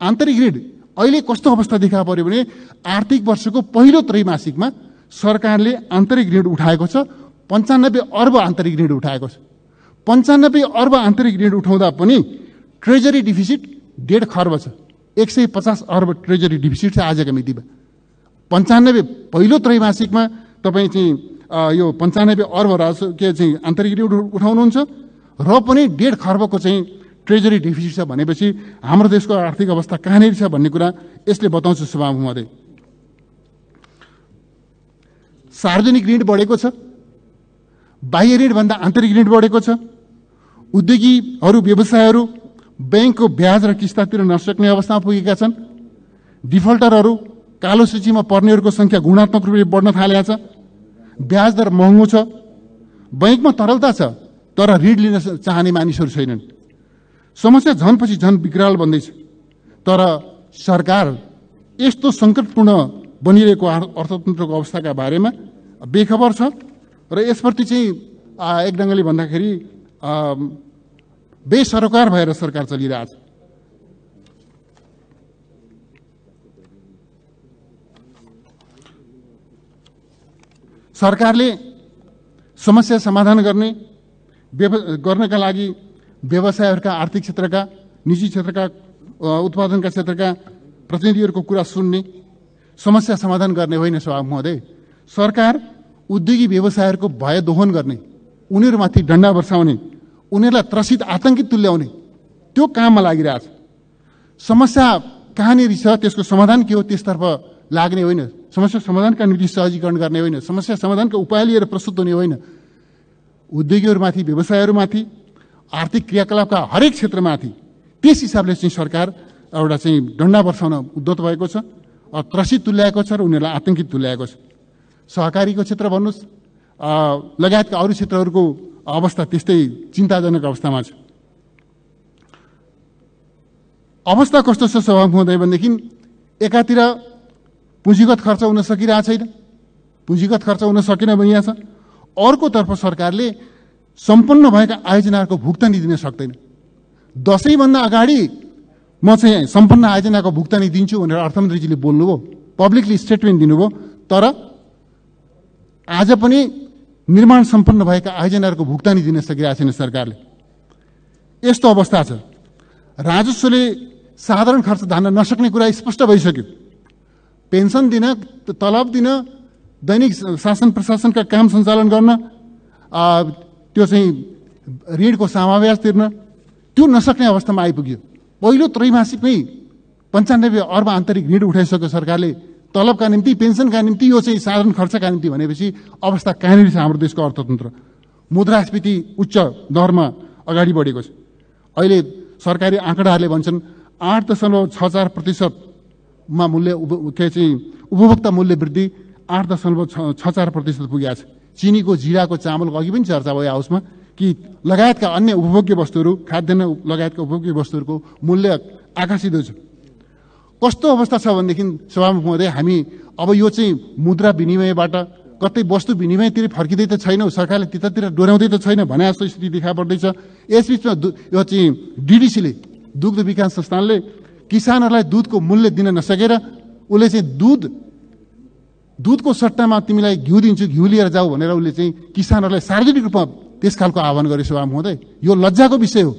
आन्तरिक ऋण अहिले कस्तो अवस्था देखा पर्यो भने आर्थिक वर्षको पहिलो त्रैमासिकमा सरकारले आन्तरिक ऋण उठाएको छ, 95 अर्ब आन्तरिक ऋण उठाएको छ। 95 अर्ब आन्तरिक ऋण उठाउँदा पनि ट्रेजरी डिफिसिट 1.5 खर्ब छ। 150 अर्ब ट्रेजरी डिफिसिट छ आजका मितिमा। 95 पहिलो त्रैमासिकमा तपाईँ चाहिँ यो 95 अर्ब चाहिँ आन्तरिक ऋण उठाउनुहुन्छ र पनि 1.5 खर्बको चाहिँ ट्रेजरी डिफिसिट छ भनेपछि हाम्रो देशको आर्थिक अवस्था कहाँनिर छ भन्ने कुरा यसले बताउँछ सभामुख महोदय। सार्वजनिक ऋण बढेको छ, बाह्य ऋणभन्दा आन्तरिक ऋण बढेको छ। उद्योगीहरू, व्यवसायहरू ब्याङ्कको ब्याज र किस्ता तिर्न नसक्ने अवस्थामा पुगेका छन्। डिफल्टरहरू, कालो सूचीमा पर्नेहरूको सङ्ख्या गुणात्मक रूपले बढ्न थालेको छ। ब्याज दर महँगो छ, बैङ्कमा तरलता छ, तर ऋण लिन चाहने मानिसहरू छैनन्। समस्या झनपछि झन विकराल बन्दैछ। तर सरकार यस्तो सङ्कटपूर्ण बनिरहेको अर्थतन्त्रको अवस्थाका बारेमा बेखबर छ र यसप्रति चाहिँ एक ढङ्गले भन्दाखेरि बेसरोकार भएर सरकार चलिरहेछ। सरकारले समस्या समाधान गर्नका लागि व्यवसायहरूका, आर्थिक क्षेत्रका, निजी क्षेत्रका, उत्पादनका क्षेत्रका प्रतिनिधिहरूको कुरा सुन्ने, समस्या समाधान गर्ने होइन सभामुख महोदय। सरकार उद्योगी व्यवसायहरूको भय दोहन गर्ने, उनीहरूमाथि डन्डा बर्साउने, उनीहरूलाई त्रसित आतंकित तुल्याउने त्यो काममा लागिरहेछ। समस्या कहाँनिर छ, त्यसको समाधान के हो त्यसतर्फ लाग्ने होइन। समस्या समाधानका निम्ति सहजीकरण गर्ने होइन, समस्या समाधानका उपाय लिएर प्रस्तुत हुने होइन। उद्योगीहरूमाथि, व्यवसायहरूमाथि, आर्थिक क्रियाकलापका हरेक क्षेत्रमाथि त्यस हिसाबले चाहिँ सरकार एउटा चाहिँ डन्डा बर्साउन उद्यत भएको छ, त्रसित तुल्याएको छ र उनीहरूलाई आतंकित तुल्याएको छ। सहकारीको क्षेत्र भन्नुहोस्, लगायतका अरू क्षेत्रहरूको अवस्था त्यस्तै चिन्ताजनक अवस्थामा छ। अवस्था कस्तो छ सभामुख महोदय भनेदेखि एकातिर पुँजीगत खर्च हुन सकिरहेको छैन, पुँजीगत खर्च हुन सकेन भनिएको छ। अर्कोतर्फ सरकारले सम्पन्न भएका आयोजनाहरूको भुक्तानी दिन सक्दैन। दसैँभन्दा अगाडि म चाहिँ सम्पन्न आयोजनाको भुक्तानी दिन्छु भनेर अर्थमन्त्रीजीले बोल्नुभयो, पब्लिकली स्टेटमेन्ट दिनुभयो, तर आज पनि निर्माण सम्पन्न भएका आयोजनाहरूको भुक्तानी दिन सकिरहेको छैन सरकारले। यस्तो अवस्था छ। राजस्वले साधारण खर्च धान्न नसक्ने कुरा स्पष्ट भइसक्यो। पेन्सन दिन, तलब दिन, दैनिक शासन प्रशासनका काम सञ्चालन गर्न, त्यो चाहिँ ऋणको समावेश तिर्न, त्यो नसक्ने अवस्थामा आइपुग्यो। पहिलो त्रैमासिकमै 95 अर्ब आन्तरिक ऋण उठाइसक्यो सरकारले तलबका निम्ति, पेन्सनका निम्ति, यो चाहिँ साधारण खर्चका निम्ति भनेपछि अवस्था कहाँनिर छ हाम्रो देशको अर्थतन्त्र? मुद्रास्फीति उच्च दरमा अगाडि बढेको छ। अहिले सरकारी आँकडाहरूले भन्छन् 8.64%मा मूल्य उपभोक्ता मूल्य वृद्धि 8.64% पुगेको छ। चिनीको, जिराको, चामलको अघि पनि चर्चा भयो हाउसमा कि लगायतका अन्य उपभोग्य वस्तुहरू, खाद्यान्न लगायतका उपभोग्य वस्तुहरूको मूल्य आकाशिँदै छ। कस्तो अवस्था छ भनेदेखि सभामुख महोदय, हामी अब यो चाहिँ मुद्रा विनिमयबाट कतै वस्तु विनिमयतिर फर्किँदै त छैनौँ, सरकारले त्यतातिर डोर्याउँदै त छैन भने जस्तो स्थिति देखा पर्दैछ। यसबीचमा यो चाहिँ डिडिसीले, दुग्ध विकास संस्थानले किसानहरूलाई दुधको मूल्य दिन नसकेर उसले चाहिँ दुधको सट्टामा तिमीलाई घिउ दिन्छु, घिउ लिएर जाऊ भनेर उसले चाहिँ किसानहरूलाई सार्वजनिक रूपमा त्यस खालको आह्वान गरे। सभामुख महोदय, यो लज्जाको विषय हो।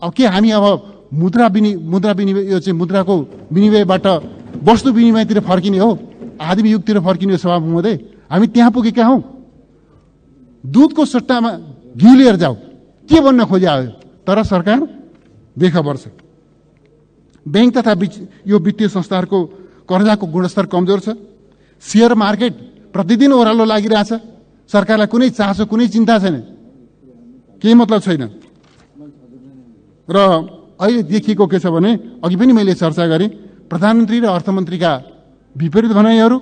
अब के हामी अब मुद्रा विनिमय यो चाहिँ मुद्राको विनिमयबाट वस्तु विनिमयतिर फर्किने हो, आदिम युगतिर फर्किने हो? सभामुख महोदय, हामी त्यहाँ पुगेका हौँ। दुधको सट्टामा घिउ लिएर जाऊ के भन्न खोज्या हो? तर सरकार बेखबर छ। बैंक तथा यो वित्तीय संस्थाहरूको कर्जाको गुणस्तर कमजोर छ। शेयर मार्केट प्रतिदिन ओह्रालो लागिरहेछ। सरकारलाई कुनै चासो, कुनै चिन्ता छैन, केही मतलब छैन। र अहिले देखिएको के छ भने, अघि पनि मैले चर्चा गरेँ, प्रधानमन्त्री र अर्थमन्त्रीका विपरीत भनाइहरू,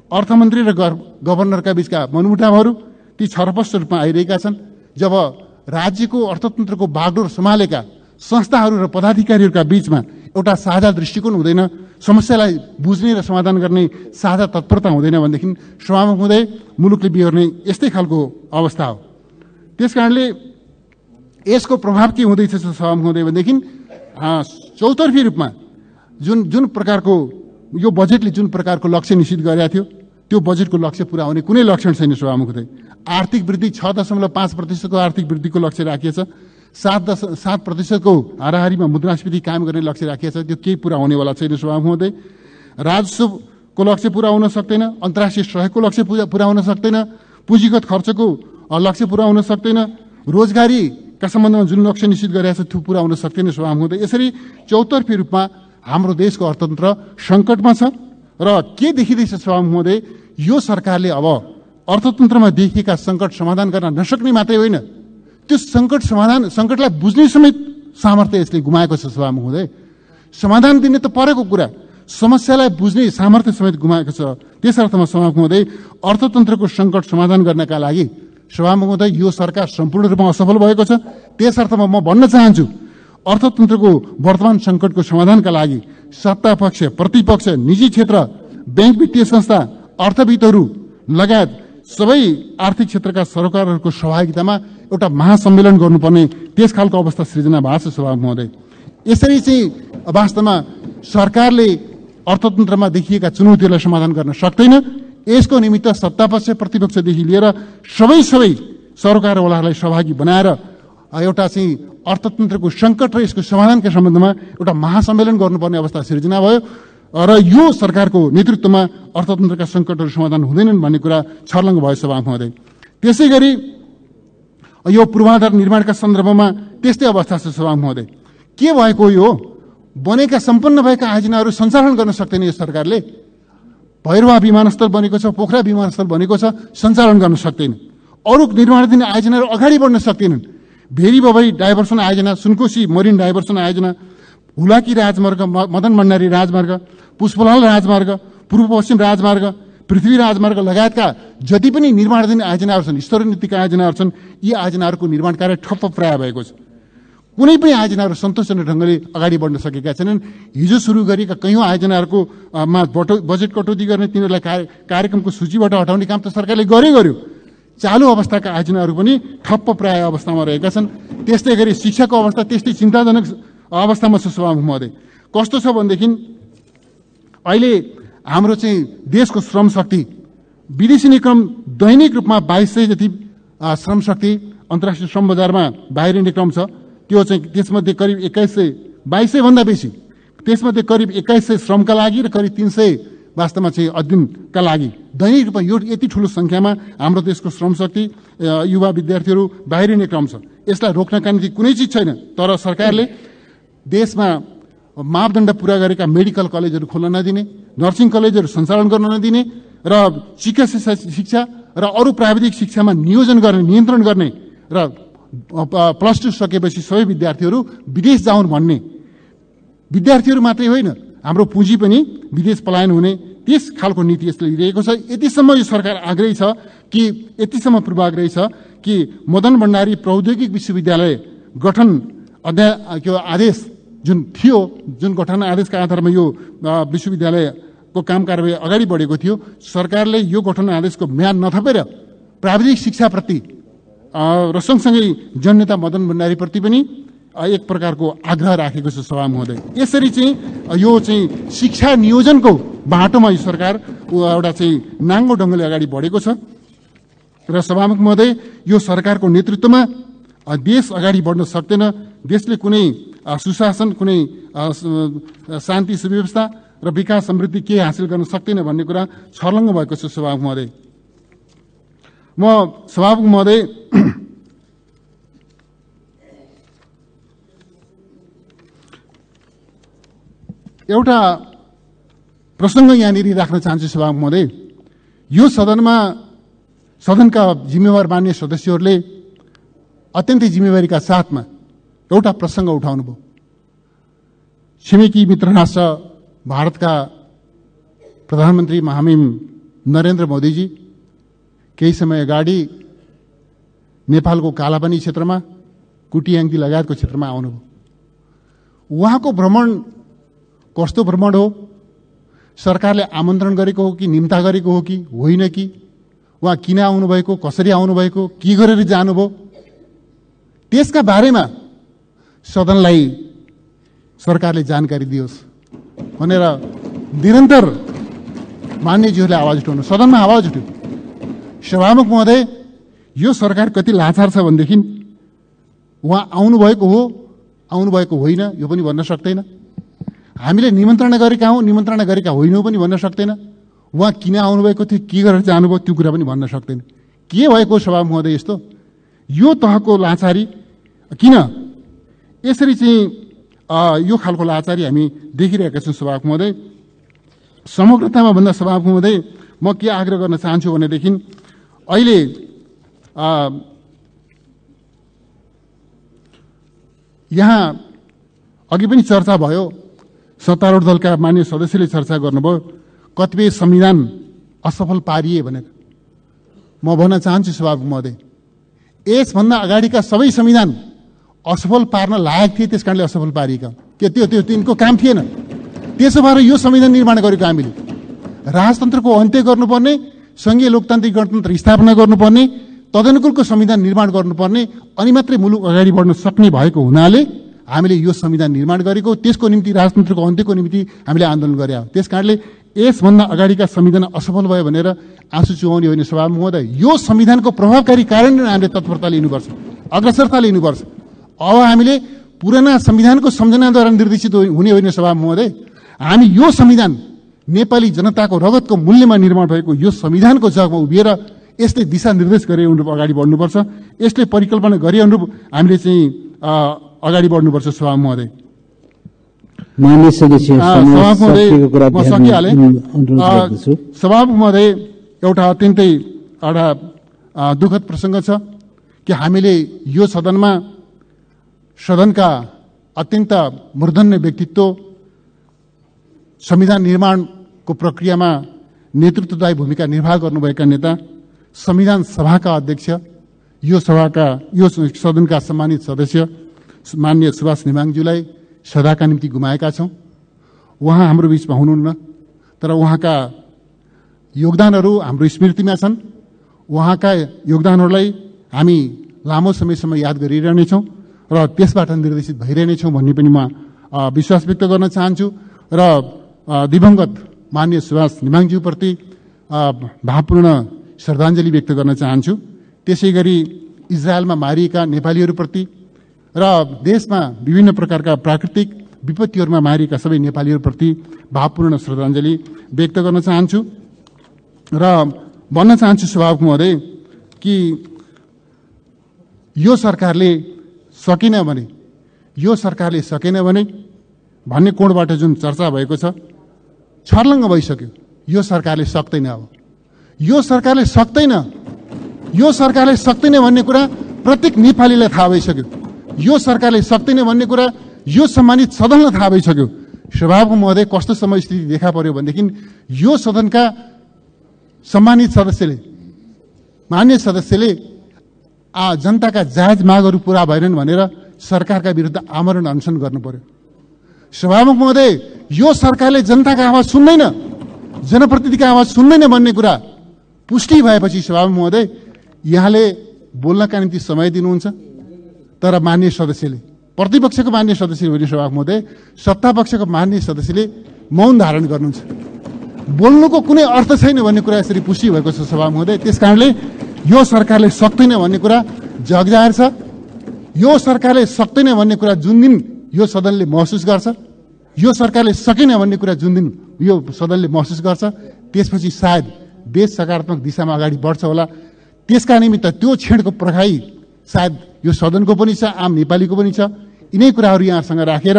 अर्थमन्त्री र गभर्नरका बीचका मनमुटावहरू ती छरपष्ट रूपमा आइरहेका छन्। जब राज्यको अर्थतन्त्रको बागडोर सम्हालेका संस्थाहरू र पदाधिकारीहरूका बीचमा एउटा साझा दृष्टिकोण हुँदैन, समस्यालाई बुझ्ने र समाधान गर्ने साझा तत्परता हुँदैन भनेदेखि सभामुख महोदय, मुलुकले बिहोर्ने यस्तै खालको अवस्था हो। त्यसकारणले यसको प्रभाव के हुँदैछ सभामुख महोदय भनेदेखि चौतर्फी रूपमा जुन प्रकारको यो बजेटले जुन प्रकारको लक्ष्य निश्चित गरेका थियो, त्यो बजेटको लक्ष्य पुरा हुने कुनै लक्षण छैन। सभामुख महोदय, आर्थिक वृद्धि 6.5% आर्थिक वृद्धिको लक्ष्य राखिएको छ। 7% हाराहारीमा मुद्रास्फीति कायम गर्ने लक्ष्य राखिएको छ। त्यो केही पुरा हुनेवाला छैन। सभामुख महोदय, राजस्वको लक्ष्य पुरा हुन सक्दैन, अन्तर्राष्ट्रिय सहयोगको लक्ष्य पुरा हुन सक्दैन, पुँजीगत खर्चको लक्ष्य पुरा हुन सक्दैन, रोजगारीका सम्बन्धमा जुन लक्ष्य निश्चित गरिएको छ त्यो पुरा हुन सक्दैन। सभामुख महोदय, यसरी चौतर्फी रूपमा हाम्रो देशको अर्थतन्त्र सङ्कटमा छ। र के देखिँदैछ सभामुख महोदय, यो सरकारले अब अर्थतन्त्रमा देखिएका सङ्कट समाधान गर्न नसक्ने मात्रै होइन, त्यो सङ्कटलाई बुझ्ने समेत सामर्थ्य यसले गुमाएको छ। सभामुख महोदय, समाधान दिने त परेको कुरा, समस्यालाई बुझ्ने सामर्थ्य समेत गुमाएको छ। त्यस अर्थमा सभामुख महोदय, अर्थतन्त्रको सङ्कट समाधान गर्नका लागि सभामुख महोदय यो सरकार सम्पूर्ण रूपमा असफल भएको छ। त्यस अर्थमा म भन्न चाहन्छु, अर्थतन्त्रको वर्तमान सङ्कटको समाधानका लागि सत्तापक्ष, प्रतिपक्ष, निजी क्षेत्र, बैंक, वित्तीय संस्था, अर्थविदहरू लगायत सबै आर्थिक क्षेत्रका सरकारहरूको सहभागितामा एउटा महासम्मेलन गर्नुपर्ने त्यस खालको अवस्था सृजना भएको छ। सभामुख महोदय, यसरी चाहिँ वास्तवमा सरकारले अर्थतन्त्रमा देखिएका चुनौतीहरूलाई समाधान गर्न सक्दैन। यसको निमित्त सत्तापक्ष, प्रतिपक्षदेखि लिएर सबै सरकारवालाहरूलाई सहभागी बनाएर एउटा चाहिँ अर्थतन्त्रको सङ्कट र यसको समाधानका सम्बन्धमा एउटा महासम्मेलन गर्नुपर्ने अवस्था सृजना भयो। र यो सरकारको नेतृत्वमा अर्थतन्त्रका सङ्कटहरू समाधान हुँदैनन् भन्ने कुरा छर्लङ्ग भयो। सभामुख महोदय, त्यसै गरी यो पूर्वाधार निर्माणका सन्दर्भमा त्यस्तै अवस्था छ। सभामुख महोदय, के भएको यो बनेका सम्पन्न भएका आयोजनाहरू सञ्चालन गर्न सक्दैन यो सरकारले। भैरवा विमानस्थल बनेको छ, पोखरा विमानस्थल बनेको छ, सञ्चालन गर्न सक्दैन। अरू निर्माणाधीन आयोजनाहरू अगाडि बढ्न सक्दैनन्। भेरी बबई डाइभर्सन आयोजना, सुनकोशी मरिन डाइभर्सन आयोजना, हुलाकी राजमार्ग, मदन भण्डारी राजमार्ग, पुष्पलाल राजमार्ग, पूर्व पश्चिम राजमार्ग, पृथ्वी राजमार्ग लगायतका जति पनि निर्माणाधीन आयोजनाहरू छन्, स्तरोन्नतिका आयोजनाहरू छन्, यी आयोजनाहरूको निर्माण कार्य ठप्प प्राय भएको छ। कुनै पनि आयोजनाहरू सन्तोषजनक ढङ्गले अगाडि बढ्न सकेका छैनन्। हिजो सुरु गरेका कैयौँ आयोजनाहरूको बजेट कटौती गर्ने, तिनीहरूलाई कार्यक्रमको सूचीबाट हटाउने काम त सरकारले गर्यो। चालु अवस्थाका आयोजनाहरू पनि ठप्प प्राय अवस्थामा रहेका छन्। त्यस्तै गरी शिक्षाको अवस्था त्यस्तै चिन्ताजनक अवस्थामा छ। सभामुख महोदय, कस्तो छ भनेदेखि अहिले हाम्रो चाहिँ देशको श्रम शक्ति, विदेशी निक्रम दैनिक रूपमा 2200 जति श्रम शक्ति अन्तर्राष्ट्रिय श्रम बजारमा बाहिरिने क्रम छ। त्यो चाहिँ त्यसमध्ये करिब 2200 भन्दा बेसी, त्यसमध्ये करिब 2100 श्रमका लागि र करिब 300 वास्तवमा चाहिँ अध्ययनका लागि दैनिक रूपमा यो यति ठुलो सङ्ख्यामा हाम्रो देशको श्रम शक्ति, युवा विद्यार्थीहरू बाहिरिने क्रम छ। यसलाई रोक्नका निम्ति कुनै चिज छैन। तर सरकारले देशमा मापदण्ड पुरा गरेका मेडिकल कलेजहरू खोल्न नदिने, नर्सिङ कलेजहरू सञ्चालन गर्न नदिने र चिकित्सा शिक्षा र अरू प्राविधिक शिक्षामा नियोजन गर्ने, नियन्त्रण गर्ने र +2 सकेपछि सबै विद्यार्थीहरू विदेश जाउन् भन्ने, विद्यार्थीहरू मात्रै होइन हाम्रो पुँजी पनि विदेश पलायन हुने त्यस खालको नीति यसले लिएको छ। यतिसम्म यो सरकार आग्रही छ कि, यतिसम्म पूर्वाग्रही छ कि मदन भण्डारी प्रौद्योगिक विश्वविद्यालय गठन आदेश जुन थियो, जुन गठन आदेशका आधारमा यो विश्वविद्यालयको काम कारबाही अगाडि बढेको थियो, सरकारले यो गठन आदेशको म्याद नथपेर प्राविधिक शिक्षाप्रति र सँगसँगै जननेता मदन भण्डारीप्रति पनि एक प्रकारको आग्रह राखेको छ सभा महोदय। यसरी चाहिँ यो चाहिँ शिक्षा नियोजनको बाटोमा यो सरकार एउटा चाहिँ नाङ्गो ढङ्गले अगाडि बढेको छ र सभामुख महोदय, यो सरकारको नेतृत्वमा देश अगाडि बढ्न सक्दैन। देशले कुनै सुशासन, कुनै शान्ति सुव्यवस्था र विकास समृद्धि के हासिल गर्न सक्दैन भन्ने कुरा छर्लङ्ग भएको छ सभामुख महोदय। म सभामुख महोदय एउटा प्रसङ्ग यहाँनिर राख्न चाहन्छु सभामुख महोदय। यो सदनका जिम्मेवार मान्य सदस्यहरूले अत्यन्तै जिम्मेवारीका साथमा एउटा प्रसङ्ग उठाउनुभयो। छिमेकी मित्र राष्ट्र भारतका प्रधानमन्त्री महामहिम नरेन्द्र मोदीजी केही समय अगाडि नेपालको कालापानी क्षेत्रमा, कुटियाङ्गी लगायतको क्षेत्रमा आउनुभयो। उहाँको भ्रमण कस्तो भ्रमण हो? सरकारले आमन्त्रण गरेको हो कि निम्ता गरेको हो कि होइन, कि उहाँ किन आउनुभएको, कसरी आउनुभएको, के गरेर जानुभयो, त्यसका बारेमा सदनलाई सरकारले जानकारी दियोस् भनेर निरन्तर मान्यज्यूहरूले आवाज उठाउनु, सदनमा आवाज उठ्यो। सभामुख महोदय, यो सरकार कति लाचार छ भनेदेखि उहाँ आउनुभएको हो, आउनुभएको होइन यो पनि भन्न सक्दैन। हामीले निमन्त्रणा गरेका हौँ, निमन्त्रणा गरेका होइनौँ पनि भन्न सक्दैन। उहाँ किन आउनुभएको थियो, के गरेर जानुभयो, त्यो कुरा पनि भन्न सक्दैन। के भएको सभामुख महोदय यस्तो? यो तहको लाचारी किन? यसरी चाहिँ यो खालको लाचारी हामी देखिरहेका छौँ सभामुख महोदय। समग्रतामा भन्दा सभामुख महोदय, म के आग्रह गर्न चाहन्छु भनेदेखि अहिले यहाँ अघि पनि चर्चा भयो, सत्तारूढ दलका मान्य सदस्यले चर्चा गर्नुभयो कतिपय संविधान असफल पारिए भनेर। म भन्न चाहन्छु सभामुख महोदय, यसभन्दा अगाडिका सबै संविधान असफल पार्न लायक थिए, त्यस कारणले असफल पारिएका। के त्यो तिनको काम थिएन? त्यसो भएर यो संविधान निर्माण गरेको हामीले राजतन्त्रको अन्त्य गर्नुपर्ने, संघीय लोकतान्त्रिक गणतन्त्र स्थापना गर्नुपर्ने, तदनुकूलको संविधान निर्माण गर्नुपर्ने, अनि मात्रै मुलुक अगाडि बढ्न सक्ने भएको हुनाले हामीले यो संविधान निर्माण गरेको, त्यसको निम्ति राजतन्त्रको अन्त्यको निम्ति हामीले आन्दोलन गरे। त्यस कारणले यसभन्दा अगाडिका संविधान असफल भयो भनेर आँसु चुहाउने होइन सभामुख महोदय। यो संविधानको प्रभावकारी कार्यान्वयन हामीले तत्परता लिनुपर्छ, अग्रसरता लिनुपर्छ। अब हामीले पुराना संविधानको सम्झनाद्वारा निर्देशित हुने होइन सभामुख महोदय। हामी यो संविधान नेपाली जनताको रगतको मूल्यमा निर्माण भएको यो संविधानको जगमा उभिएर यसले दिशानिर्देश गरे अनुरूप अगाडि बढ्नुपर्छ। यसले परिकल्पना गरे अनुरूप हामीले चाहिँ अगाडि बढ्नुपर्छ सभामुख महोदय। सभामुख महोदय, एउटा अत्यन्तै एउटा दुःखद प्रसङ्ग छ कि हामीले यो सदनका अत्यन्त मूर्धन्य व्यक्तित्व, संविधान निर्माणको प्रक्रियामा नेतृत्वदायी भूमिका निर्वाह गर्नुभएका नेता, संविधान सभाका अध्यक्ष, यो सदनका सम्मानित सदस्य माननीय सुभाष नेमाङज्यूलाई सदाका निम्ति गुमाएका छौँ। उहाँ हाम्रो बीचमा हुनुहुन्न, तर उहाँका योगदानहरू हाम्रो स्मृतिमा छन्। उहाँका योगदानहरूलाई हामी लामो समयसम्म याद गरिरहनेछौँ र त्यसबाट निर्देशित भइरहनेछौँ भन्ने पनि म विश्वास व्यक्त गर्न चाहन्छु। र दिवंगत माननीय सुभाष नेमाङज्यूप्रति भावपूर्ण श्रद्धाञ्जली व्यक्त गर्न चाहन्छु। त्यसै गरी इजरायलमा मारिएका नेपालीहरूप्रति र देशमा विभिन्न प्रकारका प्राकृतिक विपत्तिहरूमा मारिएका सबै नेपालीहरूप्रति भावपूर्ण श्रद्धाञ्जली व्यक्त गर्न चाहन्छु। र भन्न चाहन्छु सभामुख महोदय कि यो सरकारले सकेन भने भन्ने कोणबाट जुन चर्चा भएको छ, छर्लङ्ग भइसक्यो। यो सरकारले सक्दैन। अब यो सरकारले सक्दैन यो सरकारले सक्दैन भन्ने कुरा प्रत्येक नेपालीलाई थाहा भइसक्यो। यो सरकारले सक्दैन भन्ने कुरा यो सम्मानित सदनलाई थाहा भइसक्यो। सभामुख महोदय, कस्तो समय स्थिति देखा पर्यो भनेदेखि यो सदनका सम्मानित सदस्यले, मान्य सदस्यले जनताका जायज मागहरू पूरा भएनन् भनेर सरकारका विरुद्ध आमरण अनसन गर्नु पर्यो। सभामुख महोदय, यो सरकारले जनताका आवाज सुन्दैन, जनप्रतिनिधिका आवाज सुन्दैन भन्ने कुरा पुष्टि भएपछि सभामुख महोदय यहाँले बोल्नका निम्ति समय दिनुहुन्छ, तर मान्य सदस्यले, प्रतिपक्षको मान्य सदस्य भने सभामुख महोदय, सत्तापक्षको मान्य सदस्यले मौन धारण गर्नुहुन्छ। बोल्नुको कुनै अर्थ छैन भन्ने कुरा यसरी पुष्टि भएको छ सभामुख महोदय। त्यसकारणले यो सरकारले सक्दैन भन्ने कुरा जगजाहेर छ। यो सरकारले सक्दैन भन्ने कुरा जुन दिन यो सदनले महसुस गर्छ, यो सरकारले सकेन भन्ने कुरा जुन दिन यो सदनले महसुस गर्छ, त्यसपछि सायद देश सकारात्मक दिशामा अगाडि बढ्छ होला। त्यसका निमित्त त्यो क्षणको पर्खाइ सायद यो सदनको पनि छ, आम नेपालीको पनि छ। यिनै कुराहरू यहाँसँग राखेर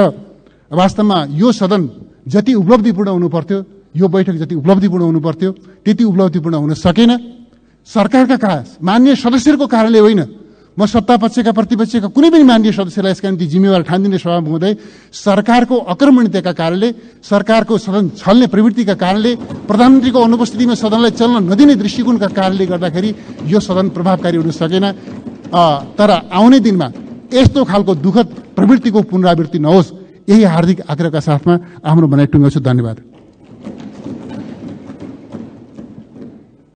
वास्तवमा यो सदन जति उपलब्धिपूर्ण हुनु पर्थ्यो, यो बैठक जति उपलब्धिपूर्ण हुनु पर्थ्यो, त्यति उपलब्धिपूर्ण हुन सकेन। सरकारका मान्य सदस्यहरूको कारणले होइन, म सत्तापक्षका प्रतिपक्षका कुनै पनि मान्य सदस्यलाई यसका निम्ति जिम्मेवार ठान्दिने सभामुख महोदय। सरकारको अकर्मण्यताका कारणले, सरकारको सदन छल्ने प्रवृत्तिका कारणले, प्रधानमन्त्रीको अनुपस्थितिमा सदनलाई चल्न नदिने दृष्टिकोणका कारणले गर्दाखेरि यो सदन प्रभावकारी हुन सकेन। तर आउने दिनमा यस्तो खालको दुःखद प्रवृत्तिको पुनरावृत्ति नहोस्, यही हार्दिक आग्रहका साथमा आफ्नो भनाइ टुङ्ग्याउँछु। धन्यवाद।